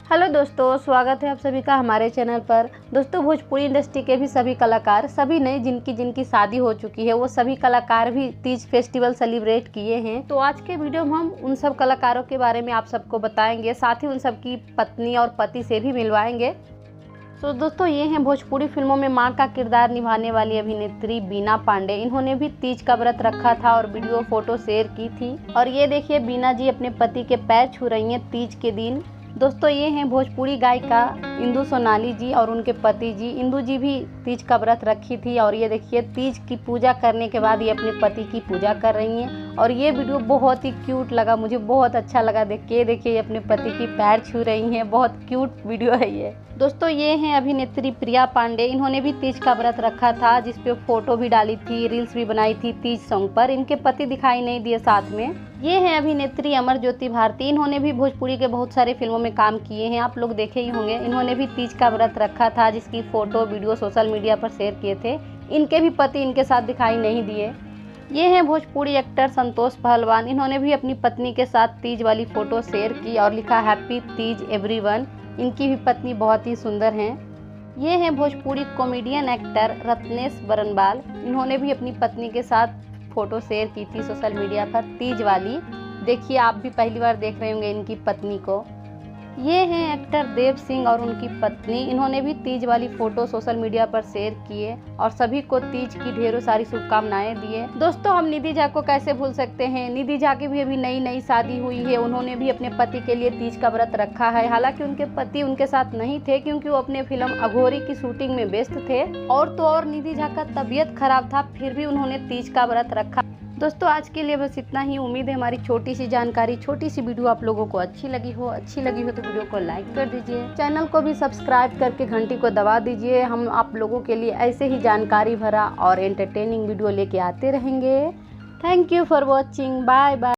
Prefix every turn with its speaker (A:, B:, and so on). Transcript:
A: Hello दोस्तों, स्वागत है आप सभी का हमारे चैनल पर। दोस्तों, भोजपुरी इंडस्ट्री के भी सभी कलाकार, सभी नहीं जिनकी शादी हो चुकी है, वो सभी कलाकार भी तीज फेस्टिवल सेलिब्रेट किए हैं। तो आज के वीडियो में हम उन सब कलाकारों के बारे में आप सबको बताएंगे, साथ ही उन सब की पत्नी और पति से भी मिलवाएंगे। तो दोस्तों, ये हैं भोजपुरी फिल्मों में मां का किरदार निभाने वाली अभिनेत्री बीना पांडे। इन्होंने भी तीज का व्रत रखा था और वीडियो फोटो शेयर की थी। और ये देखिए, बीना जी अपने पति के पैर छू रही हैं तीज के दिन। दोस्तों, ये हैं भोजपुरी गायिका इंदु सोनाली जी और उनके पति जी। इंदु जी भी तीज का व्रत रखी थी और ये देखिए, तीज की पूजा करने के बाद ये अपने पति की पूजा कर रही हैं। और ये वीडियो बहुत ही क्यूट लगा, मुझे बहुत अच्छा लगा देख के। देखिए, ये अपने पति की पैर छू रही हैं, बहुत क्यूट वीडियो है ये। दोस्तों, ये हैं अभिनेत्री प्रिया पांडे। इन्होंने भी तीज का व्रत रखा था, जिसपे फोटो भी डाली थी, रील्स भी बनाई थी तीज सॉन्ग पर। इनके पति दिखाई नहीं दिए साथ में। ये हैं अभिनेत्री अमरज्योति भारती। इन्होंने भी भोजपुरी के बहुत सारे फिल्मों में काम किए हैं, आप लोग देखे ही होंगे। इन्होंने भी तीज का व्रत रखा था, जिसकी फोटो वीडियो सोशल मीडिया पर शेयर किए थे। इनके भी पति इनके साथ दिखाई नहीं दिए। ये हैं भोजपुरी एक्टर संतोष पहलवान। इन्होंने भी अपनी पत्नी के साथ तीज वाली फोटो शेयर की और लिखा हैप्पी तीज एवरीवन। इनकी भी पत्नी बहुत ही सुंदर हैं। ये हैं भोजपुरी कॉमेडियन एक्टर रत्नेश बरनबाल। इन्होंने भी अपनी पत्नी के साथ फोटो शेयर की थी सोशल मीडिया पर तीज वाली। देखिए, आप भी पहली बार देख रहे होंगे इनकी पत्नी को। ये हैं एक्टर देव सिंह और उनकी पत्नी। इन्होंने भी तीज वाली फोटो सोशल मीडिया पर शेयर किए और सभी को तीज की ढेरों सारी शुभकामनाएं दिए। दोस्तों, हम निधि झा को कैसे भूल सकते हैं। निधि झा की भी अभी नई शादी हुई है। उन्होंने भी अपने पति के लिए तीज का व्रत रखा है। हालांकि उनके पति उनके साथ नहीं थे, क्योंकि वो अपने फिल्म अघोरी की शूटिंग में व्यस्त थे। और तो और निधि झा का तबीयत खराब था, फिर भी उन्होंने तीज का व्रत रखा। दोस्तों, आज के लिए बस इतना ही। उम्मीद है हमारी छोटी सी जानकारी, छोटी सी वीडियो आप लोगों को अच्छी लगी हो तो वीडियो को लाइक कर दीजिए। चैनल को भी सब्सक्राइब करके घंटी को दबा दीजिए। हम आप लोगों के लिए ऐसे ही जानकारी भरा और एंटरटेनिंग वीडियो लेके आते रहेंगे। Thank you for watching. Bye bye.